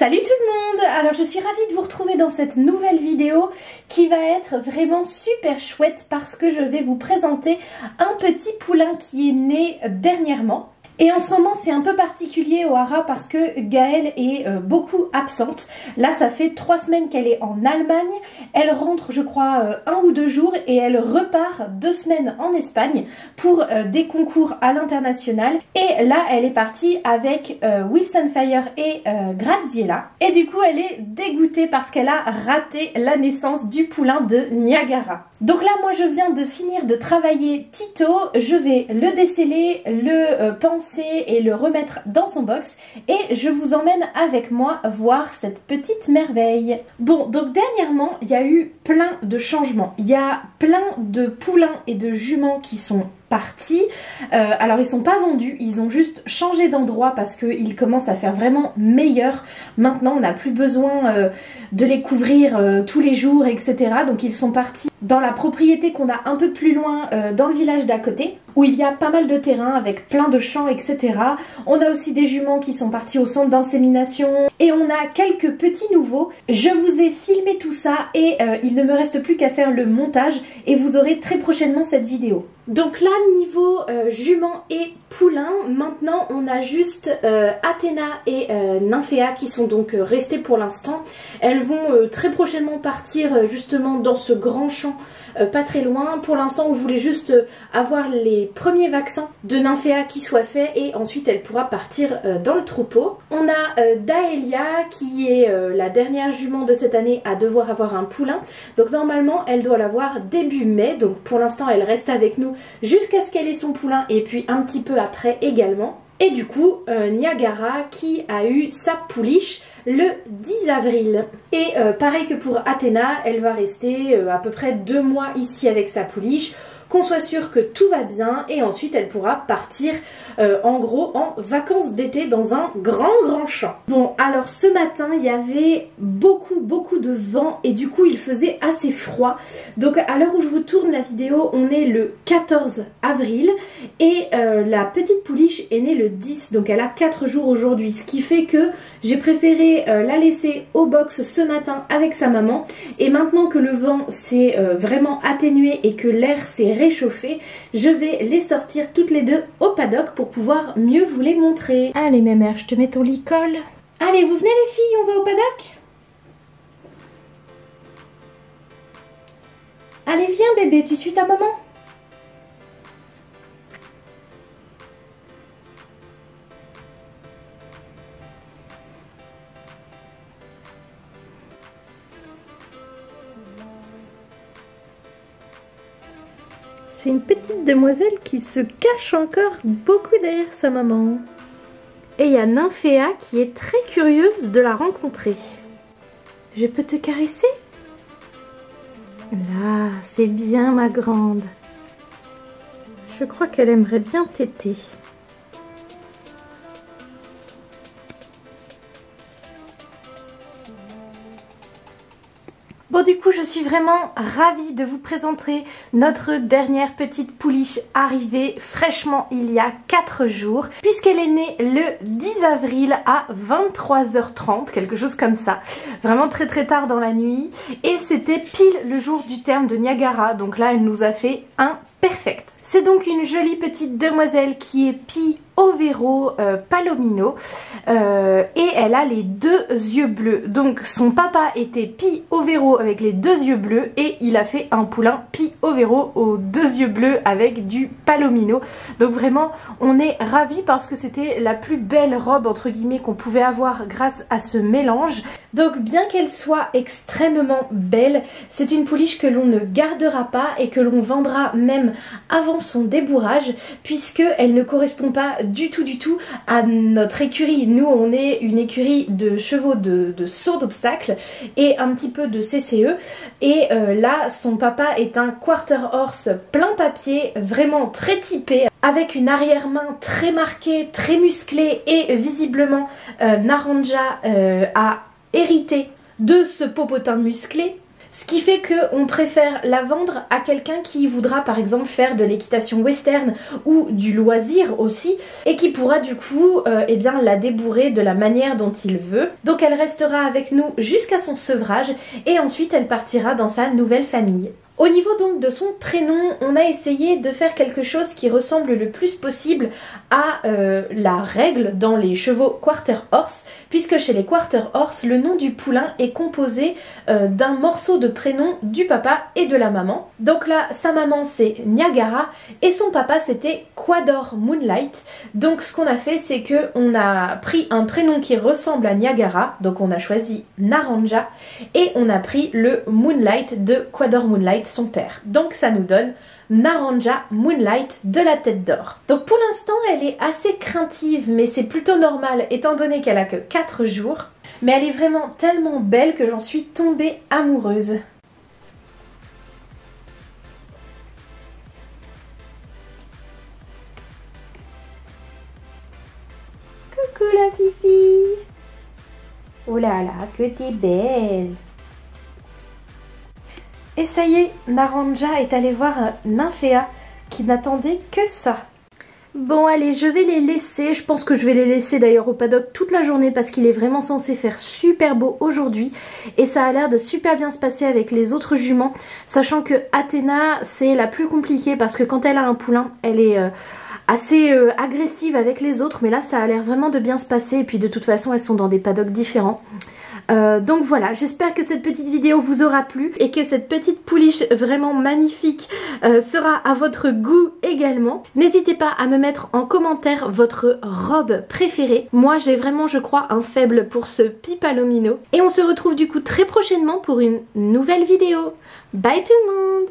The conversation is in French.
Salut tout le monde! Alors je suis ravie de vous retrouver dans cette nouvelle vidéo qui va être vraiment super chouette parce que je vais vous présenter un petit poulain qui est né dernièrement. Et en ce moment c'est un peu particulier au Hara parce que Gaëlle est beaucoup absente. Là ça fait 3 semaines qu'elle est en Allemagne. Elle rentre je crois 1 ou 2 jours et elle repart 2 semaines en Espagne pour des concours à l'international. Et là elle est partie avec Wilson Fire et Graziella. Et du coup elle est dégoûtée parce qu'elle a raté la naissance du poulain de Niagara. Donc là moi je viens de finir de travailler Tito. Je vais le déceler, le penser et le remettre dans son box et je vous emmène avec moi voir cette petite merveille. Bon, donc dernièrement il y a eu plein de changements, il y a plein de poulains et de juments qui sont partis. Alors ils sont pas vendus, ils ont juste changé d'endroit parce qu'ils commencent à faire vraiment meilleur. Maintenant on n'a plus besoin de les couvrir tous les jours, etc. Donc ils sont partis dans la propriété qu'on a un peu plus loin dans le village d'à côté, où il y a pas mal de terrain avec plein de champs, etc. On a aussi des juments qui sont partis au centre d'insémination et on a quelques petits nouveaux. Je vous ai filmé tout ça et il ne me reste plus qu'à faire le montage et vous aurez très prochainement cette vidéo. Donc là niveau jument et poulain, maintenant on a juste Athéna et Nymphéa qui sont donc restées pour l'instant. Elles vont très prochainement partir justement dans ce grand champ pas très loin. Pour l'instant on voulait juste avoir les premiers vaccins de Nymphéa qui soient faits et ensuite elle pourra partir dans le troupeau. On a Daelia qui est la dernière jument de cette année à devoir avoir un poulain. Donc normalement elle doit l'avoir début mai. Donc pour l'instant elle reste avec nous jusqu'à ce qu'elle ait son poulain et puis un petit peu après également. Et du coup Niagara qui a eu sa pouliche le 10 avril. Et pareil que pour Athéna, elle va rester à peu près 2 mois ici avec sa pouliche, qu'on soit sûr que tout va bien et ensuite elle pourra partir en gros en vacances d'été dans un grand champ. Bon alors ce matin il y avait beaucoup de vent et du coup il faisait assez froid. Donc à l'heure où je vous tourne la vidéo on est le 14 avril et la petite pouliche est née le 10, donc elle a 4 jours aujourd'hui, ce qui fait que j'ai préféré la laisser au box ce matin avec sa maman. Et maintenant que le vent s'est vraiment atténué et que l'air s'est réchauffé, je vais les sortir toutes les deux au paddock pour pouvoir mieux vous les montrer. Allez mémère, je te mets ton licol. Allez, vous venez les filles, on va au paddock? Allez viens bébé, tu suis ta maman? C'est une petite demoiselle qui se cache encore beaucoup derrière sa maman. Et il y a Nymphéa qui est très curieuse de la rencontrer. Je peux te caresser? Là, c'est bien ma grande. Je crois qu'elle aimerait bien téter. Bon du coup je suis vraiment ravie de vous présenter notre dernière petite pouliche arrivée fraîchement il y a 4 jours puisqu'elle est née le 10 avril à 23h30, quelque chose comme ça, vraiment très tard dans la nuit et c'était pile le jour du terme de Niagara, donc là elle nous a fait un perfect. C'est donc une jolie petite demoiselle qui est Pi Overo Palomino et elle a les 2 yeux bleus. Donc son papa était Pi Overo avec les 2 yeux bleus et il a fait un poulain Pi Overo aux 2 yeux bleus avec du Palomino. Donc vraiment on est ravis parce que c'était la plus belle robe entre guillemets qu'on pouvait avoir grâce à ce mélange. Donc bien qu'elle soit extrêmement belle, c'est une pouliche que l'on ne gardera pas et que l'on vendra même avant son débourrage puisque elle ne correspond pas du tout à notre écurie. Nous on est une écurie de chevaux de saut d'obstacles et un petit peu de CCE et là son papa est un quarter horse plein papier, vraiment très typé avec une arrière-main très marquée, très musclée et visiblement Naranja a hérité de ce popotin musclé. Ce qui fait qu'on préfère la vendre à quelqu'un qui voudra par exemple faire de l'équitation western ou du loisir aussi et qui pourra du coup eh bien, la débourrer de la manière dont il veut. Donc elle restera avec nous jusqu'à son sevrage et ensuite elle partira dans sa nouvelle famille. Au niveau donc de son prénom, on a essayé de faire quelque chose qui ressemble le plus possible à la règle dans les chevaux quarter horse, puisque chez les quarter horse, le nom du poulain est composé d'un morceau de prénom du papa et de la maman. Donc là, sa maman c'est Niagara et son papa c'était Quador Moonlight. Donc ce qu'on a fait, c'est que on a pris un prénom qui ressemble à Niagara, donc on a choisi Naranja, et on a pris le Moonlight de Quador Moonlight, son père. Donc ça nous donne Naranja Moonlight de la tête d'or. Donc pour l'instant elle est assez craintive, mais c'est plutôt normal étant donné qu'elle a que 4 jours. Mais elle est vraiment tellement belle que j'en suis tombée amoureuse. Coucou la fifi. Oh là là, que t'es belle. Et ça y est, Naranja est allée voir un Nymphéa qui n'attendait que ça. Bon allez, je vais les laisser. Je pense que je vais les laisser d'ailleurs au paddock toute la journée parce qu'il est vraiment censé faire super beau aujourd'hui. Et ça a l'air de super bien se passer avec les autres juments. Sachant que Athéna, c'est la plus compliquée parce que quand elle a un poulain, elle est assez agressive avec les autres. Mais là, ça a l'air vraiment de bien se passer. Et puis de toute façon, elles sont dans des paddocks différents. Donc voilà, j'espère que cette petite vidéo vous aura plu et que cette petite pouliche vraiment magnifique sera à votre goût également. N'hésitez pas à me mettre en commentaire votre robe préférée. Moi j'ai vraiment, je crois, un faible pour ce Pipalomino. Et on se retrouve du coup très prochainement pour une nouvelle vidéo. Bye tout le monde!